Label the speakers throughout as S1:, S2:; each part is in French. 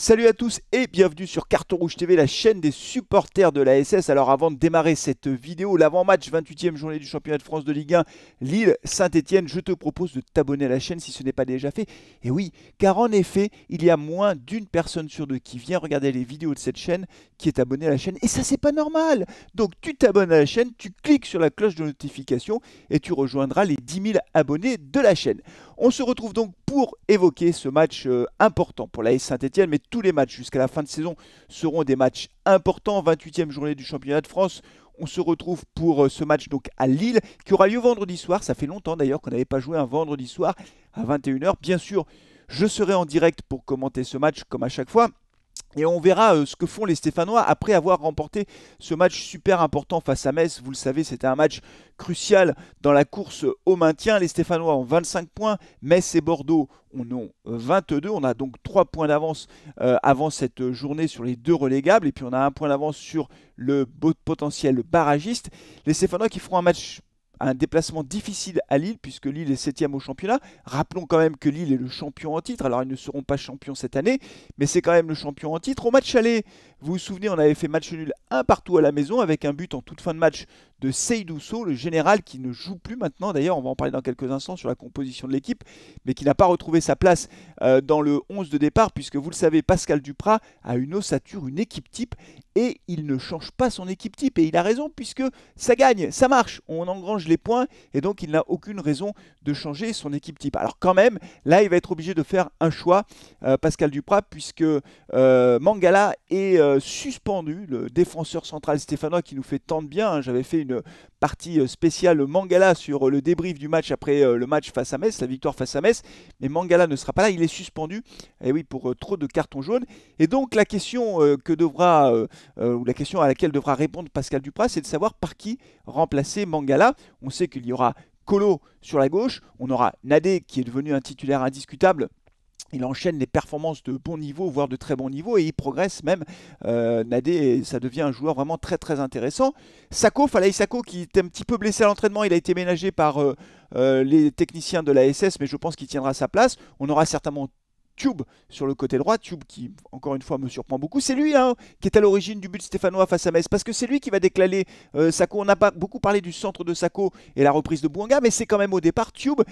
S1: Salut à tous et bienvenue sur Carton Rouge TV, la chaîne des supporters de la SS. Alors avant de démarrer cette vidéo, l'avant-match 28e journée du championnat de France de Ligue 1, Lille-Saint-Etienne, je te propose de t'abonner à la chaîne si ce n'est pas déjà fait. Et oui, car en effet, il y a moins d'une personne sur deux qui vient regarder les vidéos de cette chaîne qui est abonnée à la chaîne. Et ça, c'est pas normal. Donc tu t'abonnes à la chaîne, tu cliques sur la cloche de notification et tu rejoindras les 10 000 abonnés de la chaîne. On se retrouve donc pour évoquer ce match important pour la Saint-Etienne, mais tous les matchs jusqu'à la fin de saison seront des matchs importants. 28e journée du championnat de France. On se retrouve pour ce match donc à Lille qui aura lieu vendredi soir. Ça fait longtemps d'ailleurs qu'on n'avait pas joué un vendredi soir à 21 h. Bien sûr, je serai en direct pour commenter ce match comme à chaque fois. Et on verra ce que font les Stéphanois après avoir remporté ce match super important face à Metz. Vous le savez, c'était un match crucial dans la course au maintien. Les Stéphanois ont 25 points, Metz et Bordeaux en ont 22. On a donc 3 points d'avance avant cette journée sur les deux relégables. Et puis on a un point d'avance sur le potentiel barragiste. Les Stéphanois qui feront un déplacement difficile à Lille, puisque Lille est 7e au championnat. Rappelons quand même que Lille est le champion en titre. Alors, ils ne seront pas champions cette année, mais c'est quand même le champion en titre. Au match aller, vous vous souvenez, on avait fait match nul 1 partout à la maison, avec un but en toute fin de match de Seydou Sow, le général qui ne joue plus maintenant. D'ailleurs, on va en parler dans quelques instants sur la composition de l'équipe, mais qui n'a pas retrouvé sa place dans le 11 de départ, puisque vous le savez, Pascal Duprat a une ossature, une équipe type, et il ne change pas son équipe type. Et il a raison, puisque ça gagne, ça marche, on engrange les points, et donc il n'a aucune raison de changer son équipe type. Alors quand même, là, il va être obligé de faire un choix, Pascal Duprat, puisque Mangala est suspendu, le défenseur central stéphanois qui nous fait tant de bien. Hein. J'avais fait une partie spéciale Mangala sur le débrief du match après le match face à Metz, la victoire face à Metz, mais Mangala ne sera pas là, il est suspendu, et oui, pour trop de cartons jaunes. Et donc la question ou la question à laquelle devra répondre Pascal Duprat, c'est de savoir par qui remplacer Mangala. On sait qu'il y aura Kolo sur la gauche, on aura Nadé qui est devenu un titulaire indiscutable. Il enchaîne les performances de bon niveau, voire de très bon niveau, et il progresse même. Nadé, ça devient un joueur vraiment très très intéressant. Sako, Falaï Sako, qui était un petit peu blessé à l'entraînement, il a été ménagé par les techniciens de la SS, mais je pense qu'il tiendra sa place. On aura certainement Tube sur le côté droit, Tube qui encore une fois me surprend beaucoup, c'est lui qui est à l'origine du but stéphanois face à Metz, parce que c'est lui qui va déclaler Sako. On n'a pas beaucoup parlé du centre de Sako et la reprise de Bouanga, mais c'est quand même au départ Tube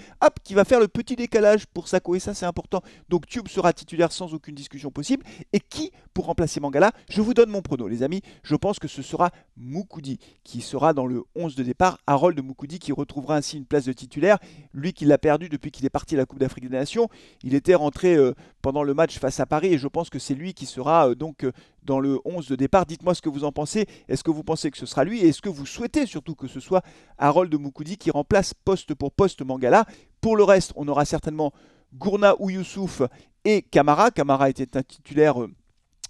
S1: qui va faire le petit décalage pour Sako, et ça c'est important. Donc Tube sera titulaire sans aucune discussion possible. Et qui pour remplacer Mangala? Je vous donne mon prono les amis, je pense que ce sera Moukoudi qui sera dans le 11 de départ. Harold Moukoudi qui retrouvera ainsi une place de titulaire, lui qui l'a perdu depuis qu'il est parti à la Coupe d'Afrique des Nations. Il était rentré pendant le match face à Paris, et je pense que c'est lui qui sera dans le 11 de départ. Dites-moi ce que vous en pensez. Est-ce que vous pensez que ce sera lui, et est-ce que vous souhaitez surtout que ce soit Harold Moukoudi qui remplace poste pour poste Mangala? Pour le reste, on aura certainement Gourna ou Youssouf et Camara. Camara était un titulaire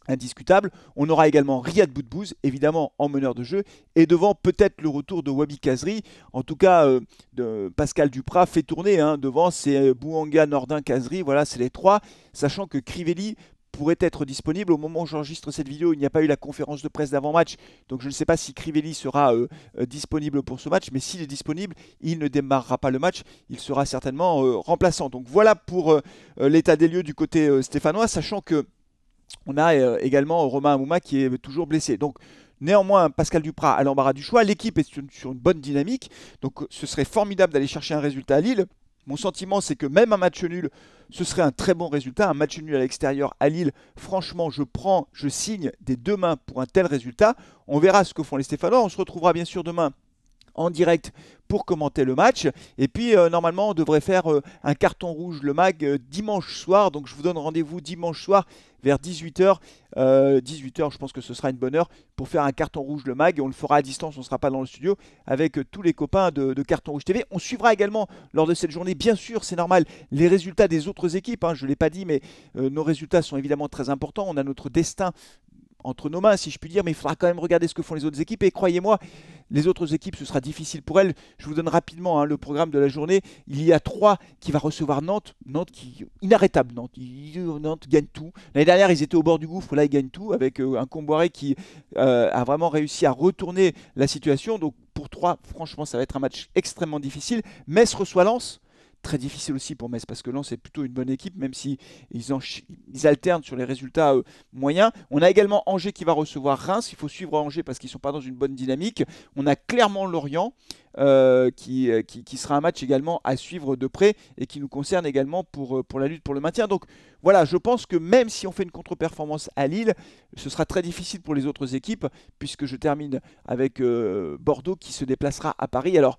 S1: indiscutable. On aura également Riyad Boudbouz, évidemment en meneur de jeu, et devant peut-être le retour de Wabi Kazri. En tout cas, de Pascal Duprat fait tourner. Devant, c'est Bouanga, Nordin, Kazri. Voilà, c'est les trois. Sachant que Crivelli pourrait être disponible. Au moment où j'enregistre cette vidéo, il n'y a pas eu la conférence de presse d'avant-match, donc je ne sais pas si Crivelli sera disponible pour ce match, mais s'il est disponible, il ne démarrera pas le match, il sera certainement remplaçant. Donc voilà pour l'état des lieux du côté stéphanois, sachant que on a également Romain Amouma qui est toujours blessé. Donc néanmoins, Pascal Duprat a l'embarras du choix. L'équipe est sur une bonne dynamique. Donc ce serait formidable d'aller chercher un résultat à Lille. Mon sentiment, c'est que même un match nul, ce serait un très bon résultat. Un match nul à l'extérieur à Lille, franchement, je signe des deux mains pour un tel résultat. On verra ce que font les Stéphanois. On se retrouvera bien sûr demain en direct pour commenter le match. Et puis normalement on devrait faire un carton rouge le mag dimanche soir. Donc je vous donne rendez-vous dimanche soir vers 18 h. 18 h, je pense que ce sera une bonne heure pour faire un carton rouge le mag. Et on le fera à distance, on ne sera pas dans le studio, avec tous les copains de Carton Rouge TV. On suivra également lors de cette journée, bien sûr, c'est normal, les résultats des autres équipes. Je ne l'ai pas dit, mais nos résultats sont évidemment très importants. On a notre destin entre nos mains, si je puis dire, mais il faudra quand même regarder ce que font les autres équipes. Et croyez-moi, les autres équipes, ce sera difficile pour elles. Je vous donne rapidement le programme de la journée. Il y a 3 qui va recevoir Nantes. Nantes qui inarrêtable. Nantes gagne tout. L'année dernière, ils étaient au bord du gouffre. Là, ils gagnent tout avec un Comboiré qui a vraiment réussi à retourner la situation. Donc pour 3, franchement, ça va être un match extrêmement difficile. Metz reçoit Lens. très difficile aussi pour Metz parce que Lens est plutôt une bonne équipe, même si ils alternent sur les résultats moyens. On a également Angers qui va recevoir Reims. Il faut suivre Angers parce qu'ils ne sont pas dans une bonne dynamique. On a clairement Lorient qui sera un match également à suivre de près et qui nous concerne également pour la lutte pour le maintien. Donc voilà, je pense que même si on fait une contre-performance à Lille, ce sera très difficile pour les autres équipes puisque je termine avec Bordeaux qui se déplacera à Paris. Alors,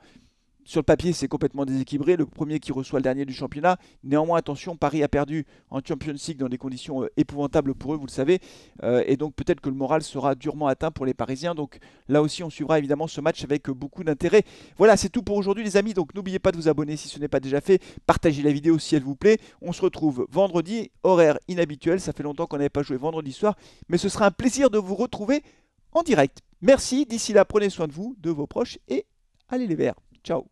S1: sur le papier, c'est complètement déséquilibré. Le premier qui reçoit le dernier du championnat. Néanmoins, attention, Paris a perdu en Champions League dans des conditions épouvantables pour eux, vous le savez. Et donc, peut-être que le moral sera durement atteint pour les Parisiens. Donc, là aussi, on suivra évidemment ce match avec beaucoup d'intérêt. Voilà, c'est tout pour aujourd'hui, les amis. Donc, n'oubliez pas de vous abonner si ce n'est pas déjà fait. Partagez la vidéo si elle vous plaît. On se retrouve vendredi, horaire inhabituel. Ça fait longtemps qu'on n'avait pas joué vendredi soir. Mais ce sera un plaisir de vous retrouver en direct. Merci. D'ici là, prenez soin de vous, de vos proches et allez les Verts. Ciao.